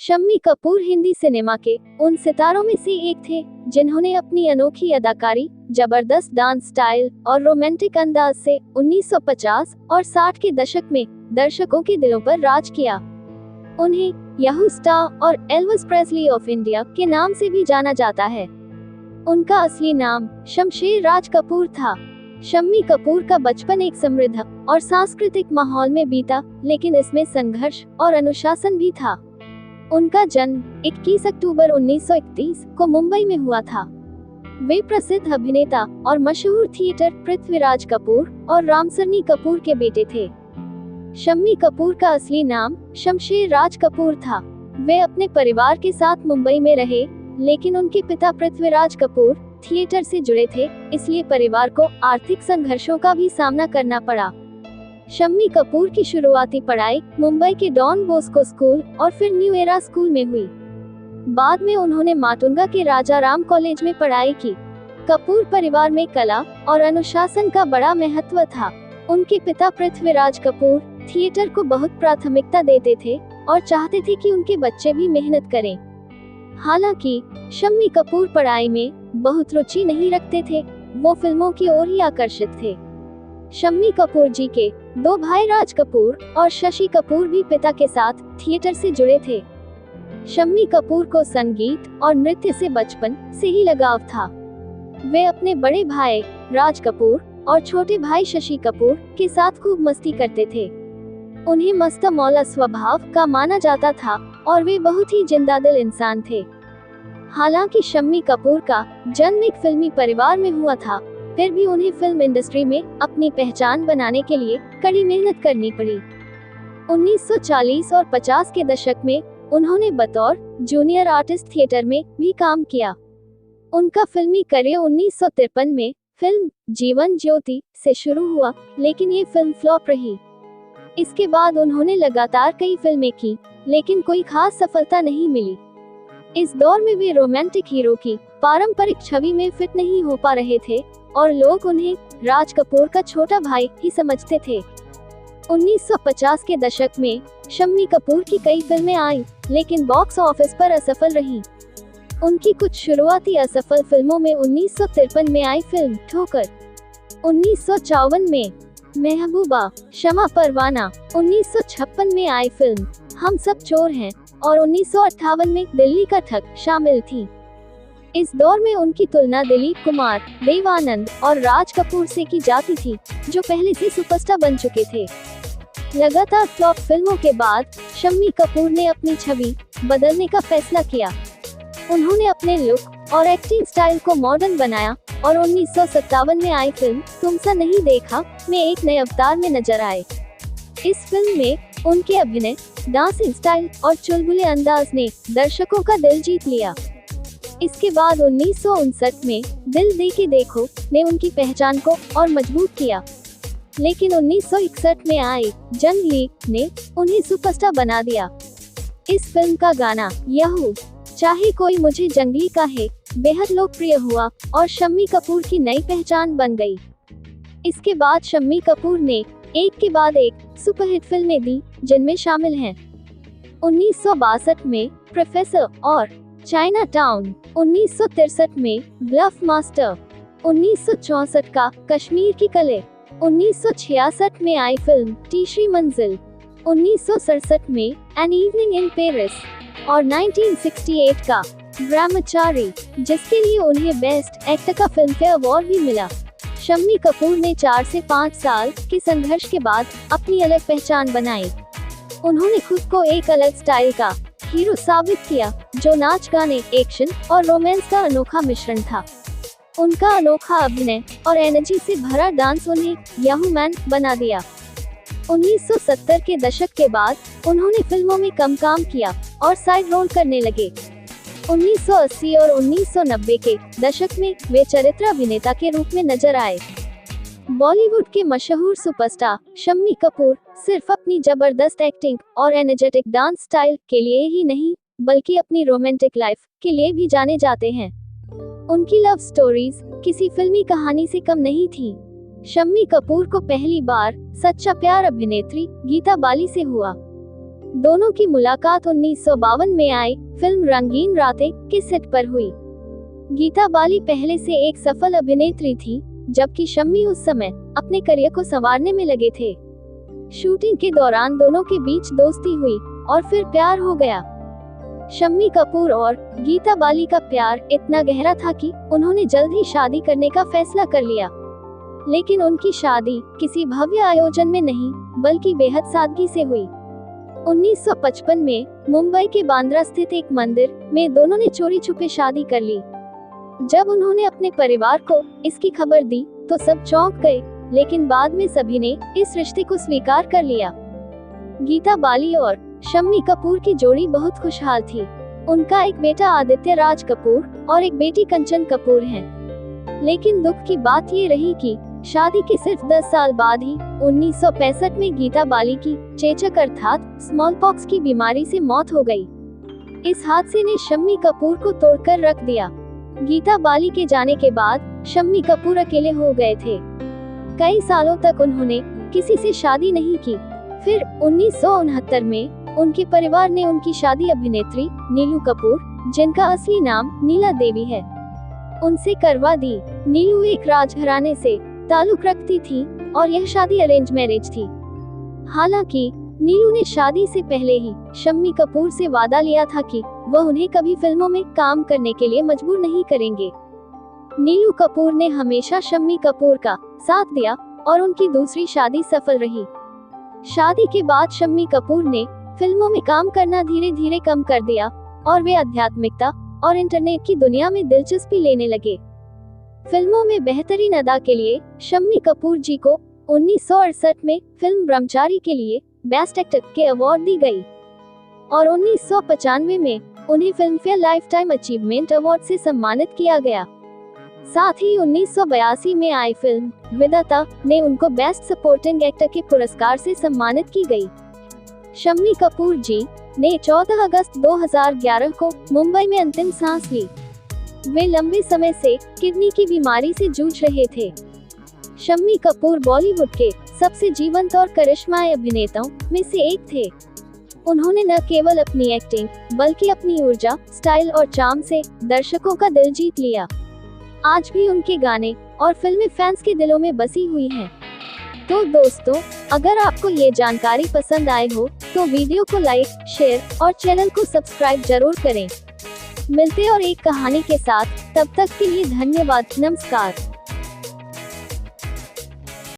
Shammi Kapoor Hindi cinema के उन सितारों में से एक थे जिन्होंने अपनी अनोखी अदाकारी, जबरदस्त डांस स्टाइल और रोमांटिक अंदाज से 1950 और 60 के दशक में दर्शकों के दिलों पर राज किया। उन्हें याहू स्टार और एल्विस प्रेस्ली ऑफ इंडिया के नाम से भी जाना जाता है। उनका असली नाम शमशेर राज कपूर था। शम्मी कपूर का बचपन एक समृद्ध और सांस्कृतिक माहौल में बीता, लेकिन इसमें संघर्ष और अनुशासन भी था। उनका जन्म 21 अक्टूबर 1931 को मुंबई में हुआ था। वे प्रसिद्ध अभिनेता और मशहूर थिएटर पृथ्वीराज कपूर और रामसरनी कपूर के बेटे थे। शम्मी कपूर का असली नाम शमशेर राज कपूर था। वे अपने परिवार के साथ मुंबई में रहे, लेकिन उनके पिता पृथ्वीराज कपूर थिएटर से जुड़े थे, इसलिए परिवार को आर्थिक संघर्षों का भी सामना करना पड़ा। शम्मी कपूर की शुरुआती पढ़ाई मुंबई के डॉन बॉस्को स्कूल और फिर न्यू एरा स्कूल में हुई। बाद में उन्होंने माटुंगा के राजा राम कॉलेज में पढ़ाई की। कपूर परिवार में कला और अनुशासन का बड़ा महत्व था। उनके पिता पृथ्वीराज कपूर थिएटर को बहुत प्राथमिकता देते थे और चाहते थे कि उनके बच्चे भी मेहनत करें। हालांकि शम्मी कपूर पढ़ाई में बहुत रुचि नहीं रखते थे, वो फिल्मों की ओर ही आकर्षित थे। शम्मी कपूर जी के दो भाई राज कपूर और शशि कपूर भी पिता के साथ थिएटर से जुड़े थे। शम्मी कपूर को संगीत और नृत्य से बचपन से ही लगाव था। वे अपने बड़े भाई राज कपूर और छोटे भाई शशि कपूर के साथ खूब मस्ती करते थे। उन्हें मस्त मौला स्वभाव का माना जाता था और वे बहुत ही जिंदादिल इंसान थे। हालांकि शम्मी कपूर का जन्म एक फिल्मी परिवार में हुआ था, फिर भी उन्हें फिल्म इंडस्ट्री में अपनी पहचान बनाने के लिए कड़ी मेहनत करनी पड़ी। 1940 और 50 के दशक में उन्होंने बतौर जूनियर आर्टिस्ट थिएटर में भी काम किया। उनका फिल्मी करियर 1953 में फिल्म जीवन ज्योति से शुरू हुआ, लेकिन ये फिल्म फ्लॉप रही। इसके बाद उन्होंने लगातार कई फिल्में की, लेकिन कोई खास सफलता नहीं मिली। इस दौर में वे रोमांटिक हीरो की पारंपरिक छवि में फिट नहीं हो पा रहे थे और लोग उन्हें राज कपूर का छोटा भाई ही समझते थे। 1950 के दशक में शम्मी कपूर की कई फिल्में आईं, लेकिन बॉक्स ऑफिस पर असफल रहीं। उनकी कुछ शुरुआती असफल फिल्मों में 1953 में आई फिल्म ठोकर, 1954 में महबूबा, क्षमा परवाना, 1956 में आई फिल्म हम सब चोर हैं और 1958 में दिल्ली का ठग शामिल थी। इस दौर में उनकी तुलना दिलीप कुमार, देव आनंद और राज कपूर से की जाती थी, जो पहले से सुपरस्टार बन चुके थे। लगातार फ्लॉप फिल्मों के बाद शम्मी कपूर ने अपनी छवि बदलने का फैसला किया। उन्होंने अपने लुक और एक्टिंग स्टाइल को मॉडर्न बनाया और 1957 में आई फिल्म तुमसा नहीं देखा में एक नए अवतार में नजर आए। इस फिल्म में उनके अभिनय, डांसिंग स्टाइल और चुलबुले अंदाज ने दर्शकों का दिल जीत लिया। इसके बाद 1959 में दिल दे के देखो ने उनकी पहचान को और मजबूत किया, लेकिन 1961 में आई जंग ली ने उन्हें सुपरस्टार बना दिया। इस फिल्म का गाना याहू चाहे कोई मुझे जंगली कहे बेहद लोकप्रिय हुआ और शम्मी कपूर की नई पहचान बन गई। इसके बाद शम्मी कपूर ने एक के बाद एक सुपरहिट फिल्में दी, जिनमें शामिल हैं 1962 में प्रोफेसर और चाइना टाउन, 1963 में ब्लफ मास्टर, 1964 का कश्मीर की कले, 1966 में आई फिल्म तीसरी मंजिल, 1967 में एन इवनिंग इन पेरिस और 1968 का ब्रह्मचारी, जिसके लिए उन्हें बेस्ट एक्टर का फिल्मफेयर अवार्ड भी मिला। शम्मी कपूर ने 4 से 5 साल के संघर्ष के बाद अपनी अलग पहचान बनाई। उन्होंने खुद को एक अलग स्टाइल का हीरो साबित किया, जो नाच, गाने, एक्शन और रोमांस का अनोखा मिश्रण था। उनका अनोखा अभिनय और एनर्जी से भरा डांस उन्हें याहू मैन बना दिया। 1970 के दशक के बाद उन्होंने फिल्मों में कम काम किया और साइड रोल करने लगे। 1980 और 1990 के दशक में वे चरित्र अभिनेता के रूप में नजर आए। बॉलीवुड के मशहूर सुपरस्टार शम्मी कपूर सिर्फ अपनी जबरदस्त एक्टिंग और एनर्जेटिक डांस स्टाइल के लिए ही नहीं, बल्कि अपनी रोमांटिक लाइफ के लिए भी जाने जाते हैं। उनकी लव स्टोरीज किसी फिल्मी कहानी से कम नहीं थी। शम्मी कपूर को पहली बार सच्चा प्यार अभिनेत्री गीता बाली से हुआ। दोनों की मुलाकात 1952 में आई फिल्म रंगीन रातें के सेट पर हुई। गीता बाली पहले से एक सफल अभिनेत्री थी, जबकि शम्मी उस समय अपने करियर को संवारने में लगे थे। शूटिंग के दौरान दोनों के बीच दोस्ती हुई और फिर प्यार हो गया। शम्मी कपूर और गीता बाली का प्यार इतना गहरा था कि उन्होंने जल्द ही शादी करने का फैसला कर लिया। लेकिन उनकी शादी किसी भव्य आयोजन में नहीं, बल्कि बेहद सादगी से हुई। 1955 में मुंबई के बांद्रा स्थित एक मंदिर में दोनों ने चोरी छुपे शादी कर ली। जब उन्होंने अपने परिवार को इसकी खबर दी तो सब चौंक गए, लेकिन बाद में सभी ने इस रिश्ते को स्वीकार कर लिया। गीता बाली और शम्मी कपूर की जोड़ी बहुत खुशहाल थी। उनका एक बेटा आदित्य राज कपूर और एक बेटी कंचन कपूर है। लेकिन दुख की बात ये रही कि शादी के सिर्फ 10 साल बाद ही 1965 में गीता बाली की चेचक अर्थात स्मॉल पॉक्स की बीमारी से मौत हो गई। इस हादसे ने शम्मी कपूर को तोड़कर रख दिया। गीता बाली के जाने के बाद शम्मी कपूर अकेले हो गए थे। कई सालों तक उन्होंने किसी से शादी नहीं की। फिर 1969 में उनके परिवार ने उनकी शादी अभिनेत्री नीलू कपूर, जिनका असली नाम नीला देवी है, उनसे करवा दी। नीलू एक राजघराने से ताल्लुक रखती थी और यह शादी अरेंज मैरिज थी। हालांकि नीलू ने शादी से पहले ही शम्मी कपूर से वादा लिया था कि वह उन्हें कभी फिल्मों में काम करने के लिए मजबूर नहीं करेंगे। नीलू कपूर ने हमेशा शम्मी कपूर का साथ दिया और उनकी दूसरी शादी सफल रही। शादी के बाद शम्मी कपूर ने फिल्मों में काम करना धीरे धीरे कम कर दिया और वे आध्यात्मिकता और इंटरनेट की दुनिया में दिलचस्पी लेने लगे। फिल्मों में बेहतरीन अदा के लिए शम्मी कपूर जी को 1968 में फिल्म ब्रह्मचारी के लिए बेस्ट एक्टर के अवार्ड दी गई और 1995 में उन्हें film fair life time achievement award से सम्मानित किया गया। साथ ही 1982 में आई फिल्म विधाता ने उनको बेस्ट सपोर्टिंग एक्टर के पुरस्कार से सम्मानित की गई। शम्मी कपूर जी ने 14 अगस्त 2011 को मुंबई में अंतिम सांस ली। वे लंबे समय से किडनी की बीमारी से जूझ रहे थे। शम्मी कपूर बॉलीवुड के सबसे जीवंत और करिश्माई अभिनेताओं में से एक थे। उन्होंने न केवल अपनी एक्टिंग बल्कि अपनी ऊर्जा, स्टाइल और चार्म से दर्शकों का दिल जीत लिया। आज भी उनके गाने और फिल्में फैंस के दिलों में बसी हुई हैं। तो दोस्तों, अगर आपको ये जानकारी पसंद आए हो तो वीडियो को लाइक, शेयर और चैनल को सब्सक्राइब जरूर करें। मिलते और एक कहानी के साथ, तब तक के लिए धन्यवाद। नमस्कार।